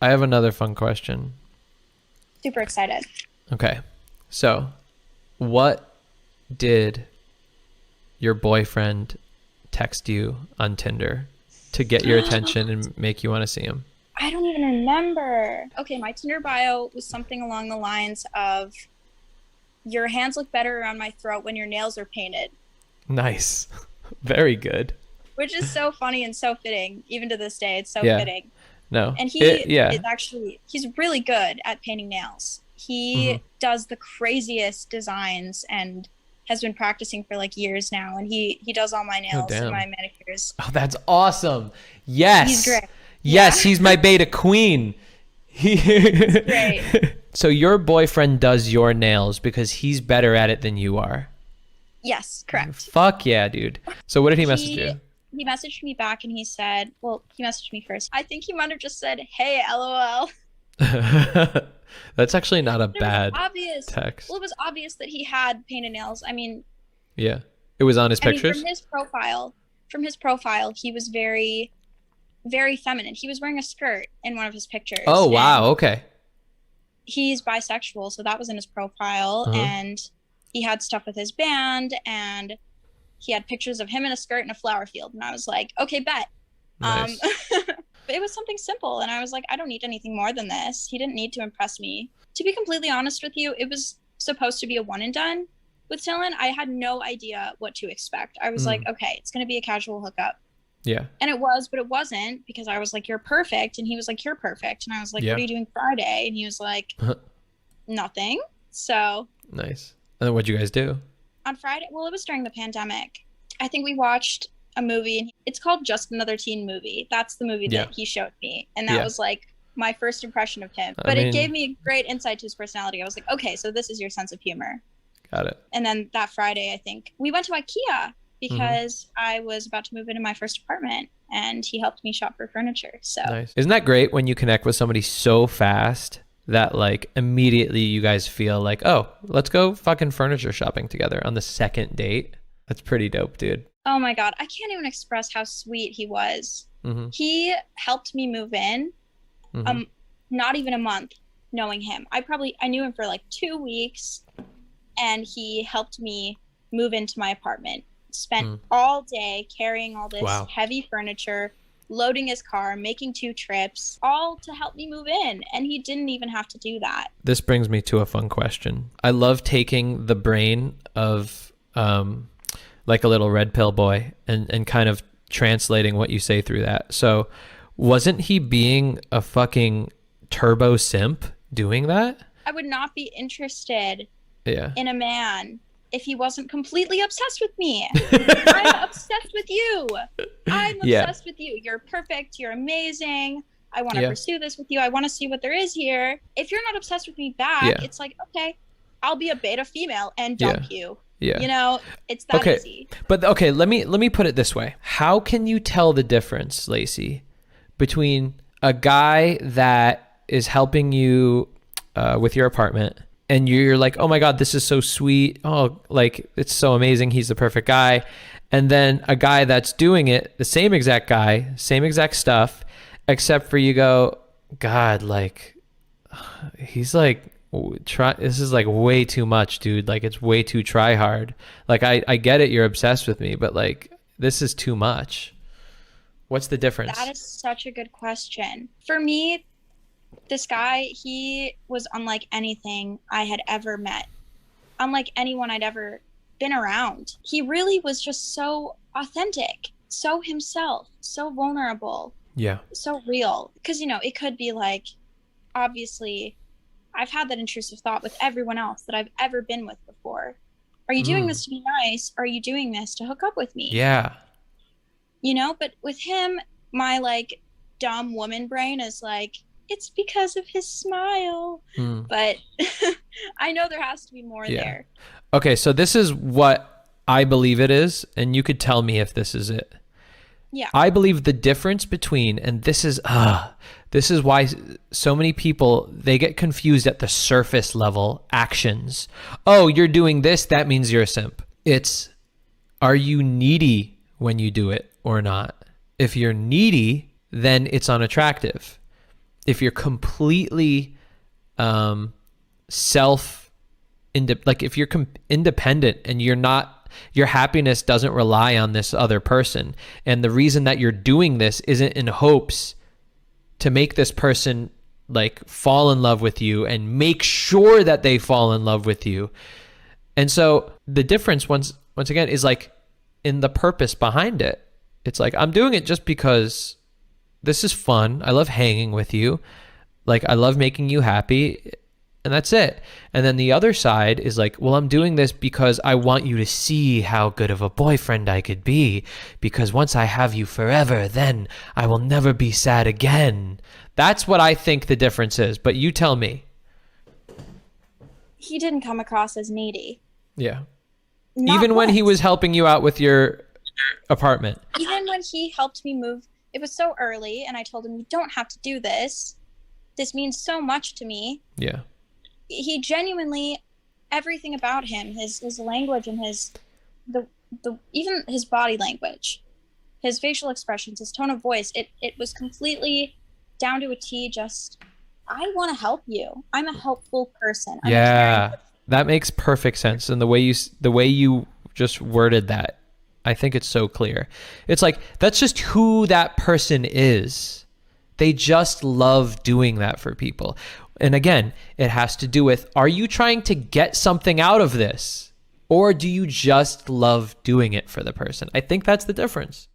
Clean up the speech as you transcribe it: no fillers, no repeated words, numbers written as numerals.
I have another fun question. Super excited. Okay. So, what did your boyfriend text you on Tinder to get your attention and make you want to see him? I don't even remember. Okay, my Tinder bio was something along the lines of, your hands look better around my throat when your nails are painted. Nice. Very good. Which is so funny and so fitting. Even to this day, it's so Yeah. fitting. No. And he Yeah. is actually, he's really good at painting nails. Mhm. He does the craziest designs and has been practicing for like years now. And he does all my Oh, nails and damn. my manicures. Oh, that's awesome. Yes. He's great. Yes, Yeah. he's my beta queen. He's great. So your boyfriend does your nails because he's better at it than you are. Yes, correct. Fuck yeah, dude. So what did he message you? He messaged me back and he said, well, he messaged me first. I think he might have just said, hey, LOL. That's actually not a It was bad obvious. text. Well, it was obvious that he had painted nails. I mean, Yeah. It was on his pictures? from his profile, he was very, very feminine. He was wearing a skirt in one of his pictures. Oh, wow. And Okay. he's bisexual, so that was in his profile. Uh-huh. And he had stuff with his band, and he had pictures of him in a skirt in a flower field. And I was like, okay, bet. Nice. But it was something simple, and I was like, I don't need anything more than this. He didn't need to impress me. To be completely honest with you, it was supposed to be a one and done with Dylan. I had no idea what to expect. I was like, okay, it's going to be a casual hookup. Yeah. And it was, but it wasn't, because I was like, you're perfect. And he was like, you're perfect. And I was like, Yeah. what are you doing Friday? And he was like, nothing. So Nice. And then what'd you guys do? on Friday, well, it was during the pandemic. I think we watched a movie, and it's called Just Another Teen Movie. That's the movie Yeah. that he showed me. And that Yeah. was like my first impression of him. I But mean- it gave me a great insight to his personality. I was like, okay, so this is your sense of humor. Got it. And then that Friday, I think we went to IKEA Mm-hmm. because I was about to move into my first apartment, and he helped me shop for furniture. So Nice. Isn't that great when you connect with somebody so fast that like immediately you guys feel like, oh, let's go fucking furniture shopping together on the second date? That's pretty dope, dude. oh my God, I can't even express how sweet he was. Mm-hmm. He helped me move in. Mm-hmm. Not even a month knowing him. I knew him for like 2 weeks, and he helped me move into my apartment. Spent all day carrying all this Wow. heavy furniture, loading his car, making 2 trips, all to help me move in. And he didn't even have to do that. This brings me to a fun question. I love taking the brain of like a little red pill boy and kind of translating what you say through that. So wasn't he being a fucking turbo simp doing that? I would not be interested Yeah. in a man if he wasn't completely obsessed with me. I'm obsessed with you. I'm Yeah. obsessed with you. You're perfect. You're amazing. I want to Yeah. pursue this with you. I want to see what there is here. If you're not obsessed with me back, Yeah. it's like, okay, I'll be a beta female and dump you. Yeah. You know, it's that Okay. easy. But okay, let me put it this way. How can you tell the difference, Lacey, between a guy that is helping you with your apartment and you're like, oh my God, this is so sweet. Oh, like it's so amazing. He's the perfect guy. And then a guy that's doing it, the same exact guy, same exact stuff, except for you go, God, like he's like, this is like way too much, dude. Like it's way too try hard. Like I get it, you're obsessed with me, but like this is too much. What's the difference? That is such a good question. For me, this guy, he was unlike anything I had ever met, unlike anyone I'd ever been around. He really was just so authentic, so himself, so vulnerable, Yeah. so real. Because, you know, it could be like, obviously, I've had that intrusive thought with everyone else that I've ever been with before. Are you doing this to be nice? Or are you doing this to hook up with me? Yeah. You know, but with him, my like dumb woman brain is like, it's because of his smile. But I know there has to be more there. Okay, so this is what I believe it is, and you could tell me if this is it. Yeah. I believe the difference between, and this is why so many people, they get confused at the surface level actions. Oh, you're doing this, that means you're a simp. It's, are you needy when you do it or not? If you're needy, then it's unattractive. if you're completely like if you're independent and you're not, your happiness doesn't rely on this other person, and the reason that you're doing this isn't in hopes to make this person like fall in love with you and make sure that they fall in love with you. And so the difference once again is like in the purpose behind it. It's like, I'm doing it just because this is fun. I love hanging with you. Like, I love making you happy, and that's it. And then the other side is like, well, I'm doing this because I want you to see how good of a boyfriend I could be, because once I have you forever, then I will never be sad again. That's what I think the difference is, but you tell me. He didn't come across as needy. Yeah. Not Even when he once. was helping you out with your apartment. Even when he helped me move, it was so early, and I told him, you don't have to do this. This means so much to me. Yeah. He genuinely, everything about him, his language and the even his body language, his facial expressions, his tone of voice, it was completely down to a T. Just, I want to help you. I'm a helpful person. I'm a caring Yeah. That makes perfect sense. And the way you just worded that, I think it's so clear. It's like, that's just who that person is. They just love doing that for people. And again, it has to do with, are you trying to get something out of this? Or do you just love doing it for the person? I think that's the difference.